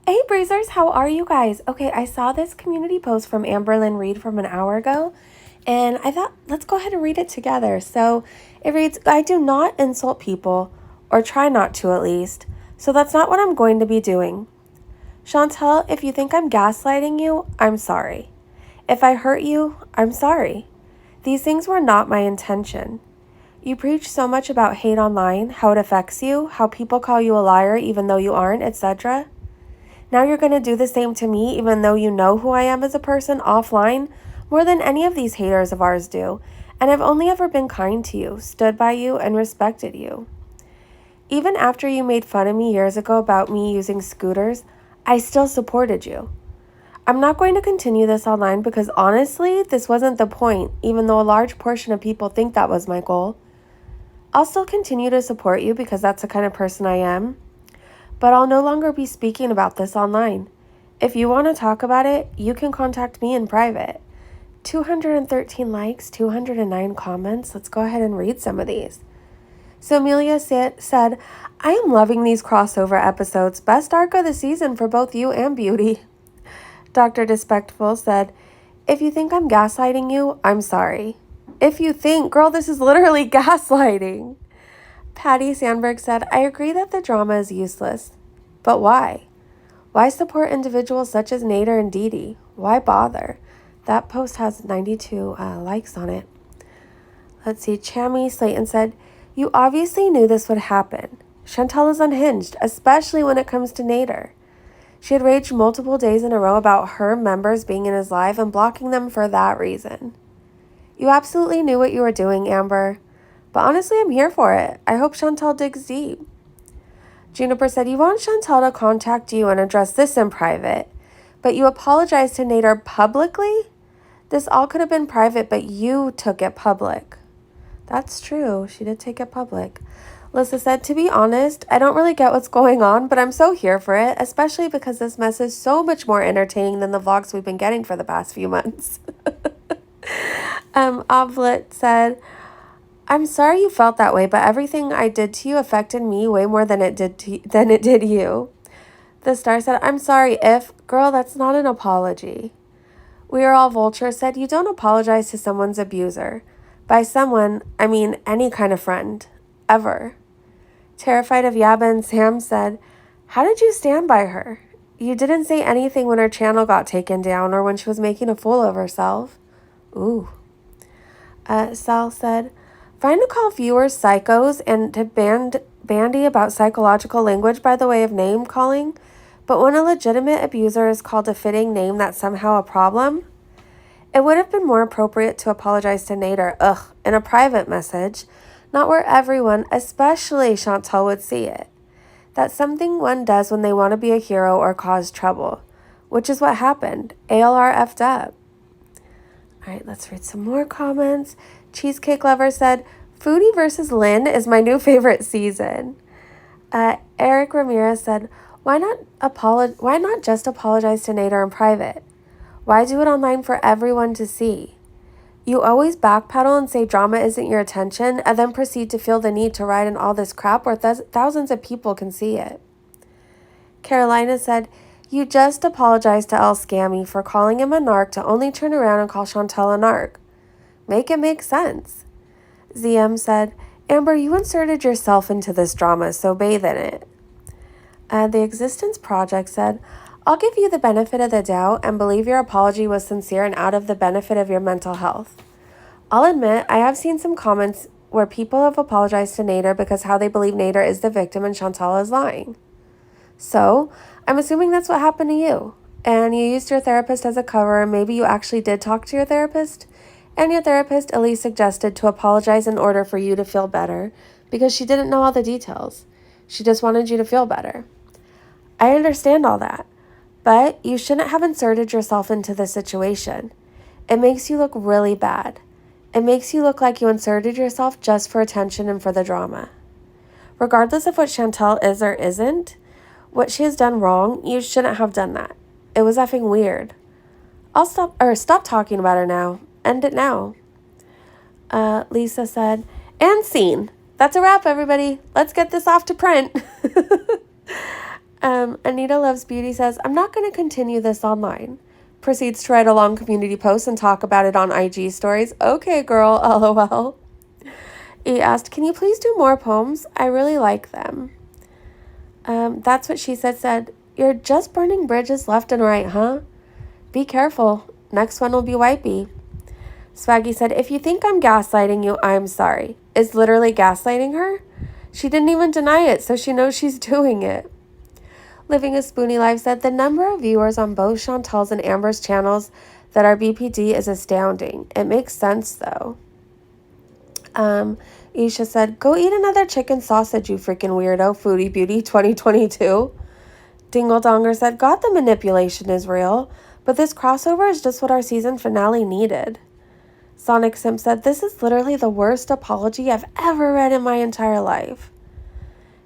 Hey Breezers, how are you guys? Okay, I saw this community post from Amberlynn Reid from an hour ago, and I thought, let's go ahead and read it together. So it reads, I do not insult people, or try not to at least, so that's not what I'm going to be doing. Chantel, if you think I'm gaslighting you, I'm sorry. If I hurt you, I'm sorry. These things were not my intention. You preach so much about hate online, how it affects you, how people call you a liar even though you aren't, etc. Now you're going to do the same to me even though you know who I am as a person offline more than any of these haters of ours do, and I've only ever been kind to you, stood by you, and respected you. Even after you made fun of me years ago about me using scooters, I still supported you. I'm not going to continue this online because honestly, this wasn't the point, even though a large portion of people think that was my goal. I'll still continue to support you because that's the kind of person I am. But I'll no longer be speaking about this online. If you want to talk about it, you can contact me in private. 213 likes, 209 comments. Let's go ahead and read some of these. So Amelia said, I am loving these crossover episodes. Best arc of the season for both you and Beauty. Dr. Despectful said, if you think I'm gaslighting you, I'm sorry. If you think, girl, this is literally gaslighting. Patty Sandberg said, I agree that the drama is useless. But why? Why support individuals such as Nader and Dee Dee? Why bother? That post has 92 likes on it. Let's see. Chammy Slayton said, you obviously knew this would happen. Chantel is unhinged, especially when it comes to Nader. She had raged multiple days in a row about her members being in his live and blocking them for that reason. You absolutely knew what you were doing, Amber. But honestly, I'm here for it. I hope Chantel digs deep. Juniper said, you want Chantel to contact you and address this in private, but you apologized to Nader publicly? This all could have been private, but you took it public. That's true. She did take it public. Lissa said, to be honest, I don't really get what's going on, but I'm so here for it, especially because this mess is so much more entertaining than the vlogs we've been getting for the past few months. Ovlet said, I'm sorry you felt that way, but everything I did to you affected me way more than it did you. The Star said, I'm sorry if, girl, that's not an apology. We Are All Vulture said, you don't apologize to someone's abuser. By someone, I mean any kind of friend. Ever. Terrified of Yaba and Sam said, how did you stand by her? You didn't say anything when her channel got taken down or when she was making a fool of herself. Ooh. Sal said, fine to call viewers psychos and to bandy about psychological language by the way of name calling, but when a legitimate abuser is called a fitting name, that's somehow a problem? It would have been more appropriate to apologize to Nader, in a private message, not where everyone, especially Chantal, would see it. That's something one does when they want to be a hero or cause trouble, which is what happened. ALR effed up. All right, let's read some more comments. Cheesecake Lover said, Foodie versus Lynn is my new favorite season. Eric Ramirez said, why not just apologize to Nader in private? Why do it online for everyone to see? You always backpedal and say drama isn't your attention and then proceed to feel the need to write in all this crap where thousands of people can see it. Carolina said, you just apologized to El Scammy for calling him a narc to only turn around and call Chantel a narc. Make it make sense. ZM said, Amber, you inserted yourself into this drama, so bathe in it. The Existence Project said, I'll give you the benefit of the doubt and believe your apology was sincere and out of the benefit of your mental health. I'll admit, I have seen some comments where people have apologized to Nader because how they believe Nader is the victim and Chantal is lying. So, I'm assuming that's what happened to you. And you used your therapist as a cover, and maybe you actually did talk to your therapist. And your therapist at least suggested to apologize in order for you to feel better because she didn't know all the details. She just wanted you to feel better. I understand all that. But you shouldn't have inserted yourself into this situation. It makes you look really bad. It makes you look like you inserted yourself just for attention and for the drama. Regardless of what Chantel is or isn't, what she has done wrong, you shouldn't have done that. It was effing weird. Stop talking about her now. End it now. Lisa said, and scene. That's a wrap, everybody. Let's get this off to print. Anita Loves Beauty says, I'm not going to continue this online. Proceeds to write a long community post and talk about it on IG stories. Okay, girl, lol. E asked, can you please do more poems? I really like them. That's what she said, you're just burning bridges left and right, huh? Be careful. Next one will be wipey. Swaggy said, if you think I'm gaslighting you, I'm sorry. Is literally gaslighting her? She didn't even deny it, so she knows she's doing it. Living a Spoonie Life said, the number of viewers on both Chantel's and Amber's channels that are BPD is astounding. It makes sense, though. Isha said, go eat another chicken sausage, you freaking weirdo, Foodie Beauty 2022. Dingle Donger said, God, the manipulation is real, but this crossover is just what our season finale needed. Sonic Sim said, this is literally the worst apology I've ever read in my entire life.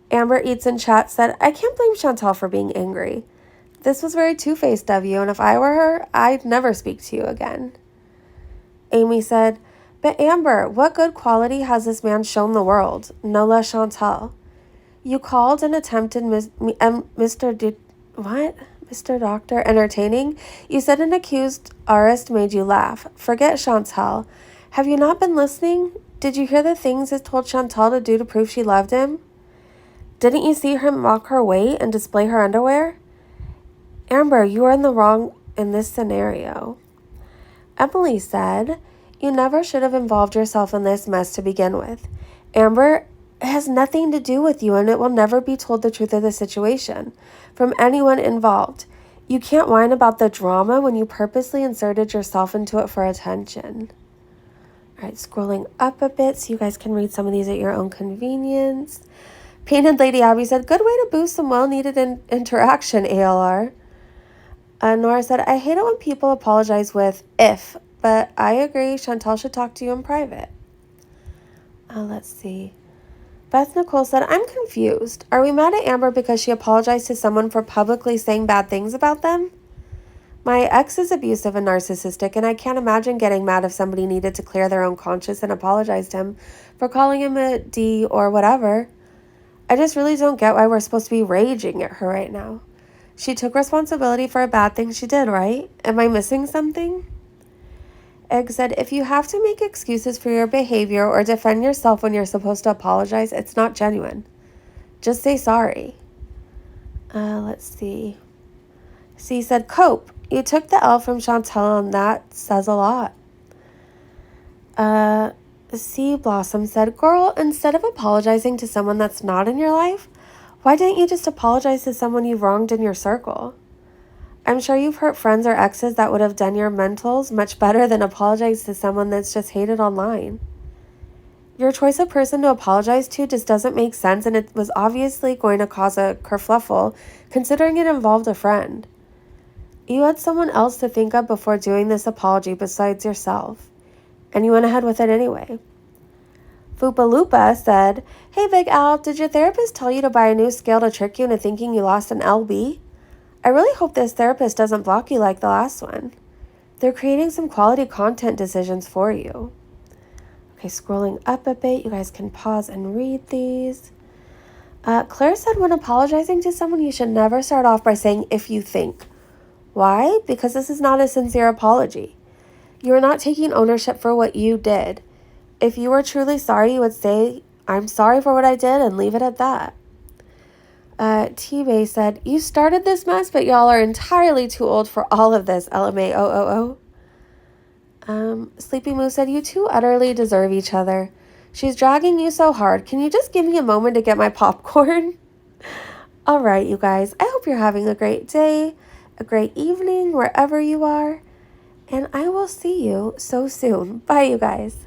Amber Eats in chat said, I can't blame Chantel for being angry. This was very two-faced of you, and if I were her, I'd never speak to you again. Amy said, but Amber, what good quality has this man shown the world? No less Chantel. You called and attempted Mr. Doctor entertaining? You said an accused artist made you laugh. Forget Chantel. Have you not been listening? Did you hear the things it told Chantel to do to prove she loved him? Didn't you see her mock her weight and display her underwear? Amber, you are in the wrong in this scenario. Emily said, you never should have involved yourself in this mess to begin with. Amber, it has nothing to do with you, and it will never be told the truth of the situation from anyone involved. You can't whine about the drama when you purposely inserted yourself into it for attention. All right, scrolling up a bit so you guys can read some of these at your own convenience. Painted Lady Abby said, good way to boost some well-needed interaction, ALR. Nora said, I hate it when people apologize with if, but I agree Chantel should talk to you in private. Let's see. Beth Nicole said, I'm confused. Are we mad at Amber because she apologized to someone for publicly saying bad things about them? My ex is abusive and narcissistic, and I can't imagine getting mad if somebody needed to clear their own conscience and apologized to him for calling him a D or whatever. I just really don't get why we're supposed to be raging at her right now. She took responsibility for a bad thing she did, right? Am I missing something? Egg said, if you have to make excuses for your behavior or defend yourself when you're supposed to apologize, it's not genuine. Just say sorry. Let's see. C said, cope. You took the L from Chantel, and that says a lot. C Blossom said, girl, instead of apologizing to someone that's not in your life, why didn't you just apologize to someone you've wronged in your circle? I'm sure you've hurt friends or exes that would have done your mentals much better than apologize to someone that's just hated online. Your choice of person to apologize to just doesn't make sense, and it was obviously going to cause a kerfluffle considering it involved a friend. You had someone else to think of before doing this apology besides yourself, and you went ahead with it anyway. Foopaloopa said, hey Big Al, did your therapist tell you to buy a new scale to trick you into thinking you lost an LB? I really hope this therapist doesn't block you like the last one. They're creating some quality content decisions for you. Okay, scrolling up a bit, you guys can pause and read these. Claire said, when apologizing to someone, you should never start off by saying, if you think. Why? Because this is not a sincere apology. You are not taking ownership for what you did. If you were truly sorry, you would say, I'm sorry for what I did, and leave it at that. T-Bay said, you started this mess, but y'all are entirely too old for all of this, LMAOOO. Sleepy Moo said, you two utterly deserve each other. She's dragging you so hard. Can you just give me a moment to get my popcorn? All right, you guys. I hope you're having a great day, a great evening, wherever you are. And I will see you so soon. Bye, you guys.